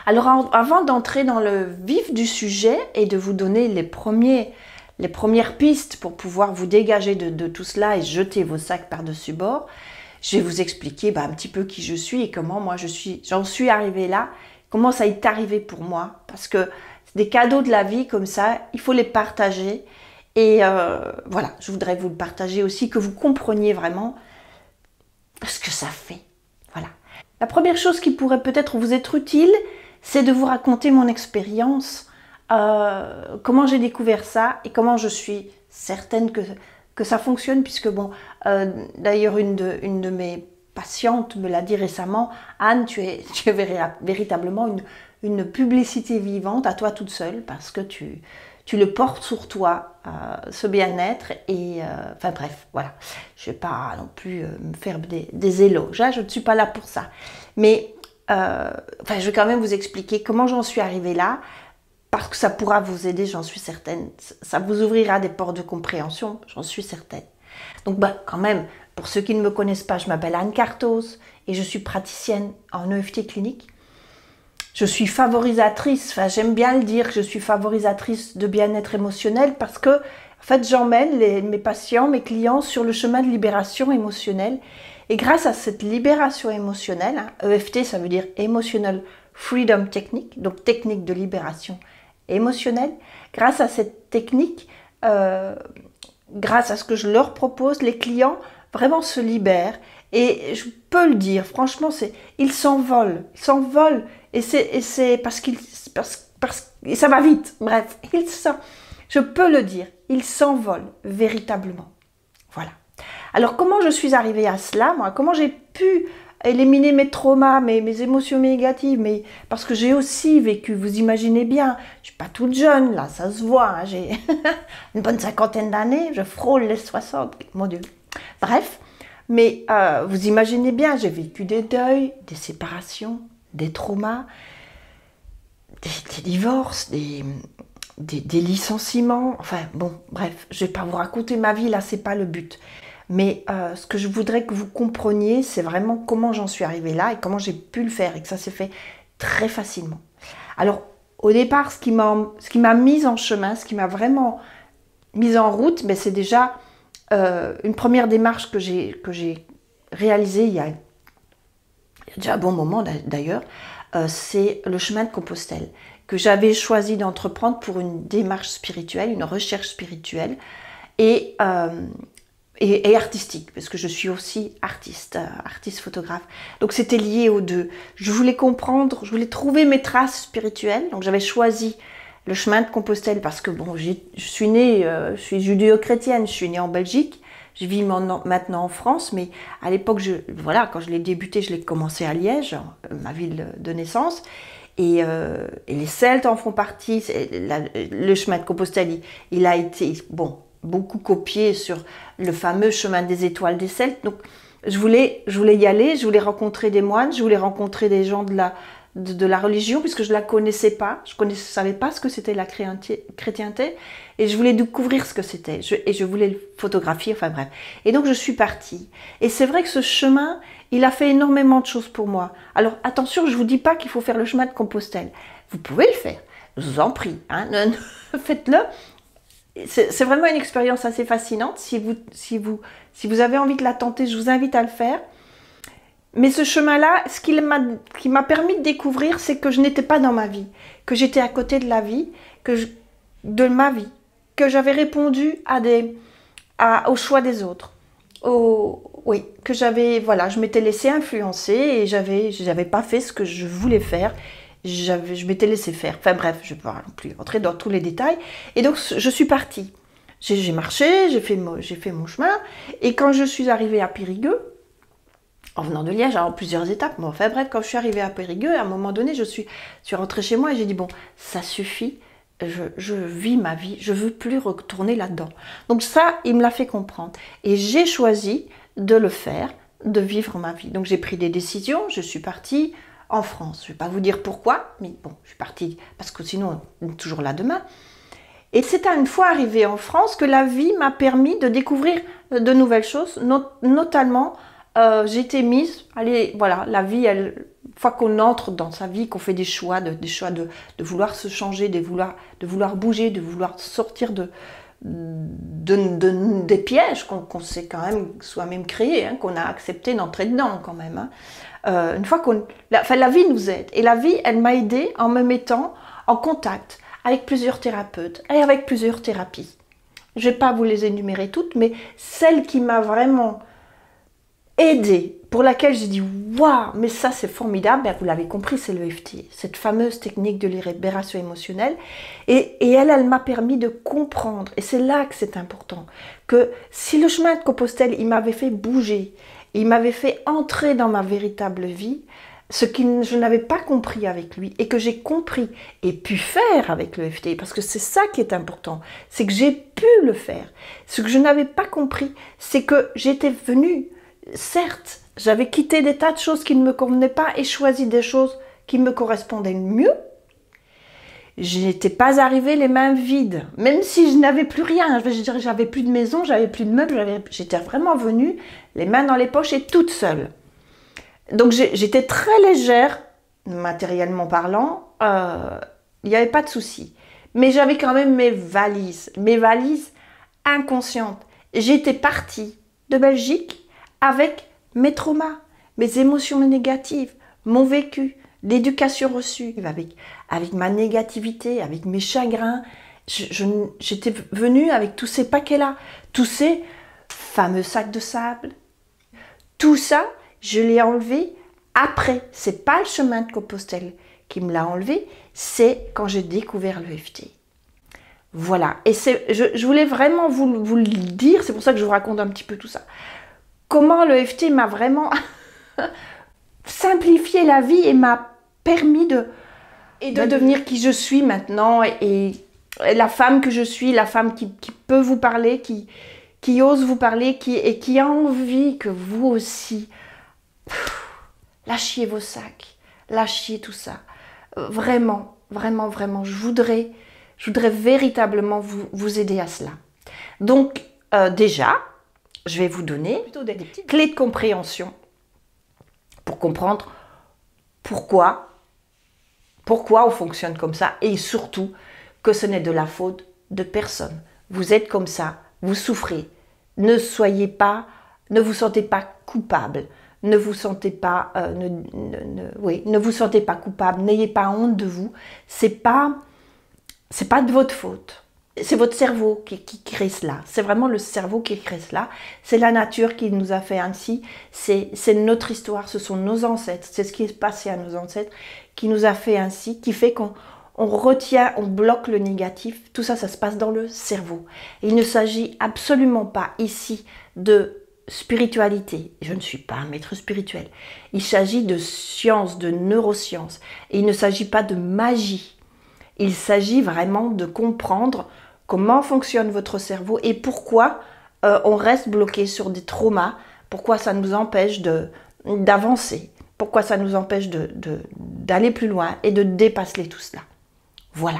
Alors, avant d'entrer dans le vif du sujet et de vous donner les premières pistes pour pouvoir vous dégager de tout cela et jeter vos sacs par-dessus bord, je vais vous expliquer un petit peu qui je suis et comment moi j'en suis arrivée là, comment ça est arrivé pour moi. Parce que c'est des cadeaux de la vie comme ça, il faut les partager. Et voilà, je voudrais vous le partager aussi, que vous compreniez vraiment ce que ça fait. Voilà. La première chose qui pourrait peut-être vous être utile, c'est de vous raconter mon expérience, comment j'ai découvert ça et comment je suis certaine que ça fonctionne, puisque bon, d'ailleurs une de mes patientes me l'a dit récemment, Anne, tu es véritablement une publicité vivante à toi toute seule, parce que tu le portes sur toi, ce bien-être, et enfin bref, voilà. Je ne vais pas non plus me faire des éloges, hein, je ne suis pas là pour ça. Mais enfin, je vais quand même vous expliquer comment j'en suis arrivée là, parce que ça pourra vous aider, j'en suis certaine. Ça vous ouvrira des portes de compréhension, j'en suis certaine. Donc quand même, pour ceux qui ne me connaissent pas, je m'appelle Anne Cartos et je suis praticienne en EFT clinique. Je suis favorisatrice, enfin j'aime bien le dire, que je suis favorisatrice de bien-être émotionnel parce que, en fait, j'emmène mes patients, mes clients sur le chemin de libération émotionnelle. Et grâce à cette libération émotionnelle, hein, EFT ça veut dire Emotional Freedom Technique, donc technique de libération émotionnelle, grâce à cette technique, grâce à ce que je leur propose, les clients vraiment se libèrent. Et je peux le dire, franchement, ils s'envolent, et c'est parce et ça va vite, bref, je peux le dire, ils s'envolent véritablement. Voilà. Alors, comment je suis arrivée à cela, moi? Comment j'ai pu éliminer mes traumas, mes émotions négatives, parce que j'ai aussi vécu, vous imaginez bien, je suis pas toute jeune, là, ça se voit, hein, j'ai une bonne cinquantaine d'années, je frôle les 60, mon Dieu. Bref, mais vous imaginez bien, j'ai vécu des deuils, des séparations, des traumas, des divorces, des licenciements, enfin bon, bref, je ne vais pas vous raconter ma vie, là, c'est pas le but. Mais ce que je voudrais que vous compreniez, c'est vraiment comment j'en suis arrivée là et comment j'ai pu le faire et que ça s'est fait très facilement. Alors, au départ, ce qui m'a mise en chemin, ce qui m'a vraiment mise en route, c'est déjà une première démarche que j'ai réalisée il y a déjà un bon moment d'ailleurs, c'est le chemin de Compostelle, que j'avais choisi d'entreprendre pour une démarche spirituelle, une recherche spirituelle et artistique, parce que je suis aussi artiste photographe. Donc c'était lié aux deux. Je voulais comprendre, je voulais trouver mes traces spirituelles, donc j'avais choisi le chemin de Compostelle parce que bon, je suis née, je suis judéo-chrétienne, je suis née en Belgique, je vis maintenant en France, mais à l'époque, voilà, quand je l'ai débuté, je l'ai commencé à Liège, ma ville de naissance, et les Celtes en font partie. Le chemin de Compostelle, il a été beaucoup copié sur le fameux chemin des étoiles des Celtes. Donc je voulais y aller, je voulais rencontrer des moines, je voulais rencontrer des gens de la religion, puisque je ne la connaissais pas, je ne savais pas ce que c'était la chrétienté, et je voulais découvrir ce que c'était, et je voulais le photographier, enfin bref. Et donc je suis partie. Et c'est vrai que ce chemin, il a fait énormément de choses pour moi. Alors attention, je ne vous dis pas qu'il faut faire le chemin de Compostelle. Vous pouvez le faire, je vous en prie, hein, faites-le. C'est vraiment une expérience assez fascinante. Si vous avez envie de la tenter, je vous invite à le faire. Mais ce chemin-là, ce qui m'a permis de découvrir, c'est que je n'étais pas dans ma vie, que j'étais à côté de la vie, de ma vie, que j'avais répondu au choix des autres. Oui, que je m'étais laissée influencer et j'avais pas fait ce que je voulais faire. Je m'étais laissé faire. Enfin bref, je ne vais pas non plus entrer dans tous les détails. Et donc, je suis partie. J'ai marché, j'ai fait mon chemin. Et quand je suis arrivée à Périgueux, en venant de Liège, en plusieurs étapes, bon, enfin bref, quand je suis arrivée à Périgueux, à un moment donné, je suis rentrée chez moi et j'ai dit, bon, ça suffit, je vis ma vie, je ne veux plus retourner là-dedans. Donc ça, il me l'a fait comprendre. Et j'ai choisi de le faire, de vivre ma vie. Donc j'ai pris des décisions, je suis partie en France. Je ne vais pas vous dire pourquoi, mais bon, je suis partie parce que sinon, on est toujours là demain. Et c'est une fois arrivée en France que la vie m'a permis de découvrir de nouvelles choses, notamment j'ai été mise, allez, voilà, la vie, elle fois qu'on entre dans sa vie, qu'on fait des choix de vouloir se changer, de vouloir bouger, de vouloir sortir des pièges qu'on s'est quand même soi-même créés, hein, qu'on a accepté d'entrer dedans quand même. Hein. Une fois la vie nous aide. Et la vie, elle m'a aidée en me mettant en contact avec plusieurs thérapeutes et avec plusieurs thérapies. Je ne vais pas vous les énumérer toutes, mais celle qui m'a vraiment aidée, pour laquelle j'ai dit « Waouh, mais ça c'est formidable », ben, vous l'avez compris, c'est l'EFT, cette fameuse technique de libération émotionnelle. Et elle m'a permis de comprendre, et c'est là que c'est important, que si le chemin de Compostelle, il m'avait fait bouger, il m'avait fait entrer dans ma véritable vie, ce que je n'avais pas compris avec lui et que j'ai compris et pu faire avec l'EFT, parce que c'est ça qui est important, c'est que j'ai pu le faire. Ce que je n'avais pas compris, c'est que j'étais venue, certes, j'avais quitté des tas de choses qui ne me convenaient pas et choisi des choses qui me correspondaient mieux. Je n'étais pas arrivée les mains vides, même si je n'avais plus rien. Je veux dire, j'avais plus de maison, j'avais plus de meubles, j'étais vraiment venue les mains dans les poches et toute seule. Donc j'étais très légère, matériellement parlant, il n'y avait pas de souci. Mais j'avais quand même mes valises inconscientes. J'étais partie de Belgique avec mes traumas, mes émotions négatives, mon vécu, l'éducation reçue, avec ma négativité, avec mes chagrins. J'étais venue avec tous ces paquets-là, tous ces fameux sacs de sable. Tout ça, je l'ai enlevé après. C'est pas le chemin de Compostelle qui me l'a enlevé, c'est quand j'ai découvert l'EFT. Voilà. Et je voulais vraiment vous le dire, c'est pour ça que je vous raconte un petit peu tout ça. Comment l'EFT m'a vraiment simplifié la vie et m'a permis de devenir qui je suis maintenant et la femme que je suis, la femme qui peut vous parler, qui ose vous parler et qui a envie que vous aussi lâchiez vos sacs, lâchiez tout ça. Vraiment, vraiment, vraiment, je voudrais véritablement vous aider à cela. Donc, déjà, je vais vous donner plutôt des petites clés de compréhension pour comprendre pourquoi on fonctionne comme ça et surtout que ce n'est de la faute de personne. Vous êtes comme ça, vous souffrez. Ne vous sentez pas coupable. Ne vous sentez pas, ne vous sentez pas coupable. N'ayez pas honte de vous. C'est pas de votre faute. C'est votre cerveau qui crée cela. C'est vraiment le cerveau qui crée cela. C'est la nature qui nous a fait ainsi. C'est notre histoire. Ce sont nos ancêtres. C'est ce qui est passé à nos ancêtres qui nous a fait ainsi, qui fait qu'on retient, on bloque le négatif. Tout ça, ça se passe dans le cerveau. Et il ne s'agit absolument pas ici de spiritualité. Je ne suis pas un maître spirituel. Il s'agit de science, de neurosciences. Et il ne s'agit pas de magie. Il s'agit vraiment de comprendre comment fonctionne votre cerveau et pourquoi on reste bloqué sur des traumas, pourquoi ça nous empêche d'avancer, pourquoi ça nous empêche d'aller plus loin et de dépasser tout cela. Voilà.